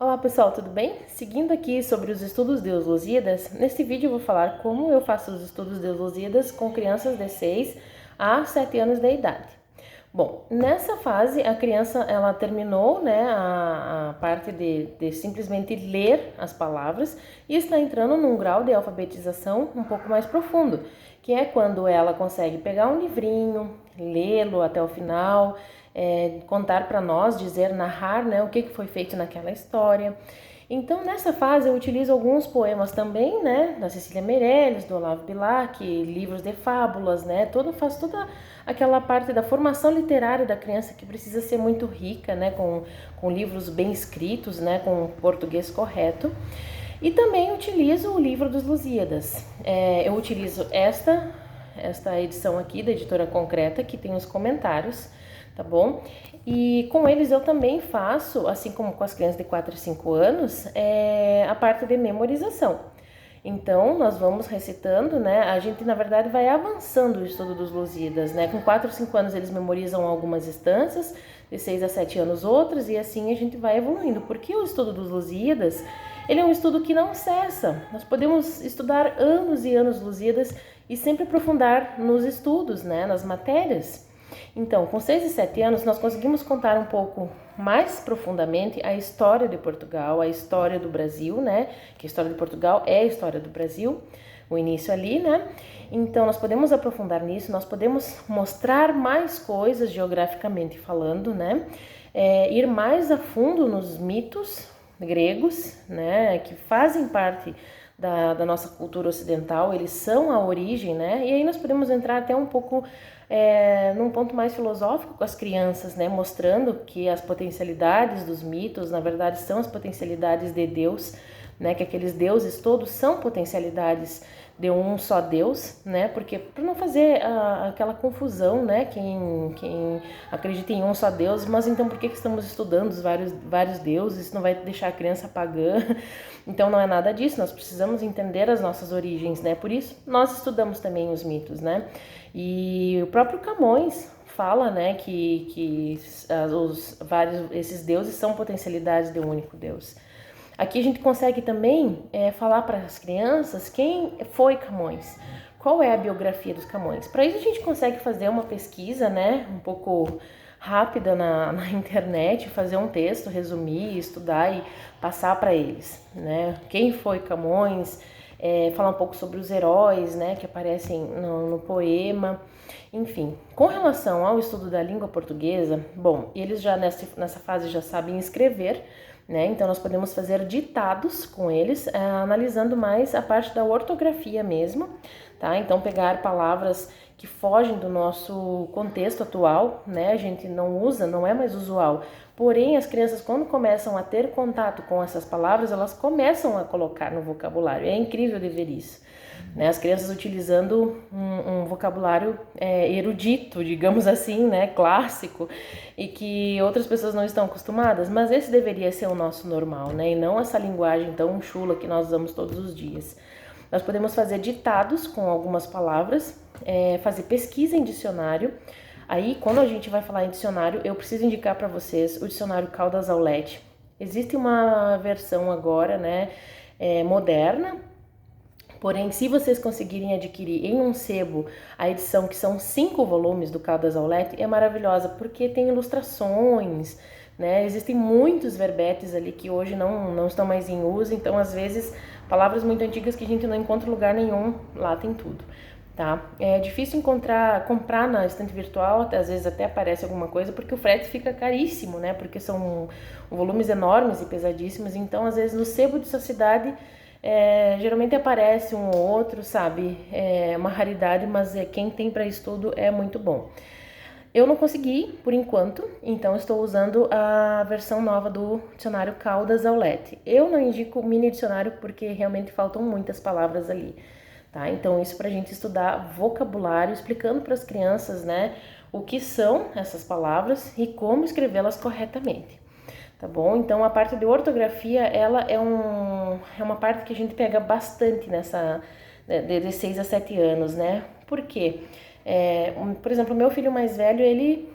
Olá pessoal, tudo bem? Seguindo aqui sobre os estudos de Lusíadas, neste vídeo eu vou falar como eu faço os estudos de Lusíadas com crianças de 6 a 7 anos de idade. Bom, nessa fase a criança ela terminou, né, a parte de simplesmente ler as palavras e está entrando num grau de alfabetização um pouco mais profundo, que é quando ela consegue pegar um livrinho, lê-lo até o final, contar para nós, dizer, narrar, né, o que foi feito naquela história. Então, nessa fase, eu utilizo alguns poemas também, né, da Cecília Meirelles, do Olavo Bilac, livros de fábulas, né, faço toda aquela parte da formação literária da criança que precisa ser muito rica, né, com livros bem escritos, né, com português correto. E também utilizo o livro dos Lusíadas. Eu utilizo esta edição aqui da Editora Concreta, que tem os comentários, tá bom? E com eles eu também faço, assim como com as crianças de 4 e 5 anos, a parte de memorização. Então, nós vamos recitando, né? A gente, na verdade, vai avançando o estudo dos Lusíadas, né? Com 4 ou 5 anos eles memorizam algumas instâncias, de 6 a 7 anos outras, e assim a gente vai evoluindo. Porque o estudo dos Lusíadas, ele é um estudo que não cessa. Nós podemos estudar anos e anos Lusíadas e sempre aprofundar nos estudos, né? Nas matérias. Então, com 6 e 7 anos, nós conseguimos contar um pouco mais profundamente a história de Portugal, a história do Brasil, né? Que a história de Portugal é a história do Brasil, o início ali, né? Então, nós podemos aprofundar nisso, nós podemos mostrar mais coisas geograficamente falando, né? Ir mais a fundo nos mitos gregos, né? Que fazem parte da nossa cultura ocidental, eles são a origem, né? E aí nós podemos entrar até um pouco num ponto mais filosófico com as crianças, né? Mostrando que as potencialidades dos mitos, na verdade, são as potencialidades de Deus, né? Que aqueles deuses todos são potencialidades de um só Deus, né? Porque para não fazer aquela confusão, né? Quem acredita em um só Deus, mas então por que estamos estudando os vários deuses? Isso não vai deixar a criança pagã? Então não é nada disso. Nós precisamos entender as nossas origens, né? Por isso nós estudamos também os mitos, né? E o próprio Camões fala, né? Que esses deuses são potencialidades de um único Deus. Aqui a gente consegue também falar para as crianças quem foi Camões, qual é a biografia dos Camões. Para isso a gente consegue fazer uma pesquisa, né, um pouco rápida na internet, fazer um texto, resumir, estudar e passar para eles, né? Quem foi Camões, falar um pouco sobre os heróis, né, que aparecem no poema. Enfim, com relação ao estudo da língua portuguesa, bom, eles já nessa fase já sabem escrever, né? Então nós podemos fazer ditados com eles, analisando mais a parte da ortografia mesmo, tá? Então pegar palavras que fogem do nosso contexto atual, né? A gente não usa, não é mais usual. Porém, as crianças, quando começam a ter contato com essas palavras, elas começam a colocar no vocabulário. É incrível de ver isso, né? As crianças utilizando um vocabulário erudito, digamos assim, né? Clássico, e que outras pessoas não estão acostumadas, mas esse deveria ser o nosso normal, né? E não essa linguagem tão chula que nós usamos todos os dias. Nós podemos fazer ditados com algumas palavras, fazer pesquisa em dicionário. Aí, quando a gente vai falar em dicionário, eu preciso indicar para vocês o dicionário Caldas Aulete. Existe uma versão agora, né, moderna. Porém, se vocês conseguirem adquirir em um sebo a edição, que são 5 volumes do Caldas Aulete, é maravilhosa, porque tem ilustrações, né? Existem muitos verbetes ali que hoje não estão mais em uso, então às vezes palavras muito antigas que a gente não encontra em lugar nenhum, lá tem tudo, tá? É difícil comprar na estante virtual, às vezes até aparece alguma coisa, porque o frete fica caríssimo, né? Porque são volumes enormes e pesadíssimos, então às vezes no sebo de sua cidade geralmente aparece um ou outro, sabe? É uma raridade, mas quem tem para estudo é muito bom. Eu não consegui, por enquanto, então estou usando a versão nova do dicionário Caldas Aulete. Eu não indico o mini dicionário porque realmente faltam muitas palavras ali, tá? Então isso para a gente estudar vocabulário, explicando para as crianças, né, o que são essas palavras e como escrevê-las corretamente. Tá bom? Então a parte de ortografia, ela é uma parte que a gente pega bastante nessa de 6 a 7 anos, né? Por quê? Por exemplo, o meu filho mais velho, ele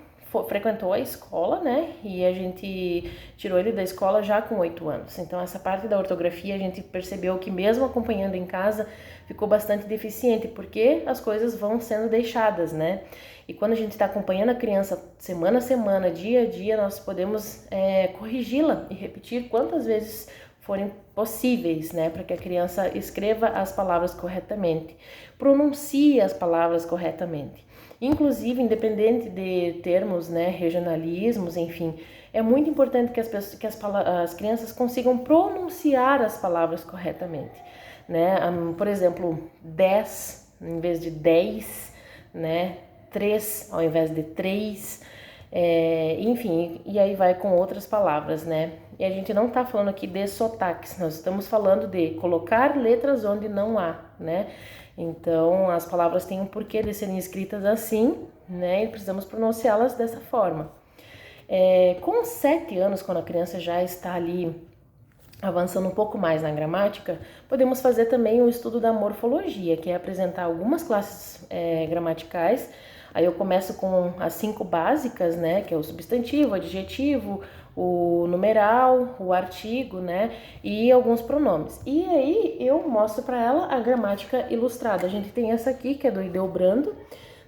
frequentou a escola, né? E a gente tirou ele da escola já com 8 anos. Então, essa parte da ortografia a gente percebeu que mesmo acompanhando em casa ficou bastante deficiente, porque as coisas vão sendo deixadas, né? E quando a gente está acompanhando a criança semana a semana, dia a dia, nós podemos corrigi-la e repetir quantas vezes forem possíveis, né, para que a criança escreva as palavras corretamente, pronuncie as palavras corretamente. Inclusive, independente de termos, né, regionalismos, enfim, é muito importante que as crianças consigam pronunciar as palavras corretamente, né? Por exemplo, 10 em vez de 10, né? 3 ao invés de 3, enfim, e aí vai com outras palavras, né? E a gente não tá falando aqui de sotaques, nós estamos falando de colocar letras onde não há, né? Então, as palavras têm um porquê de serem escritas assim, né? E precisamos pronunciá-las dessa forma. Com 7 anos, quando a criança já está ali avançando um pouco mais na gramática, podemos fazer também o estudo da morfologia, que é apresentar algumas classes gramaticais. Aí eu começo com as 5 básicas, né, que é o substantivo, o adjetivo, o numeral, o artigo, né, e alguns pronomes. E aí eu mostro para ela a gramática ilustrada. A gente tem essa aqui, que é do Hildebrando,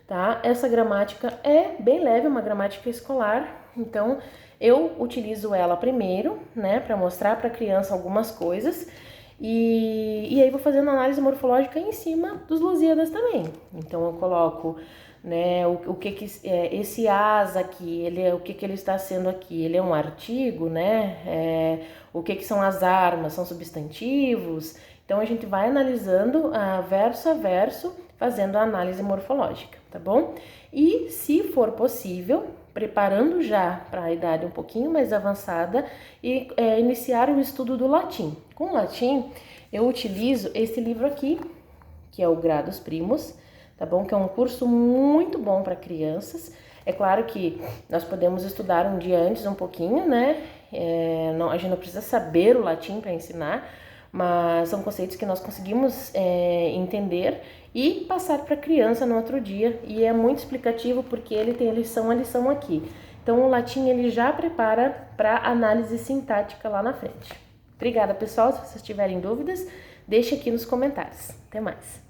tá? Essa gramática é bem leve, uma gramática escolar, então eu utilizo ela primeiro, né, para mostrar para a criança algumas coisas, e aí vou fazendo análise morfológica em cima dos Lusíadas também. Então eu coloco, né, o que esse as aqui, o que ele está sendo aqui, ele é um artigo, né, o que são as armas, são substantivos. Então a gente vai analisando verso a verso, fazendo a análise morfológica, tá bom? E se for possível, preparando já para a idade um pouquinho mais avançada e iniciar o estudo do latim. Com o latim, eu utilizo esse livro aqui, que é o Gradus Primus, tá bom? Que é um curso muito bom para crianças. É claro que nós podemos estudar um dia antes um pouquinho, né? A gente não precisa saber o latim para ensinar, mas são conceitos que nós conseguimos entender e passar para a criança no outro dia, e é muito explicativo porque ele tem a lição aqui. Então o latim ele já prepara para análise sintática lá na frente. Obrigada, pessoal. Se vocês tiverem dúvidas, deixe aqui nos comentários. Até mais.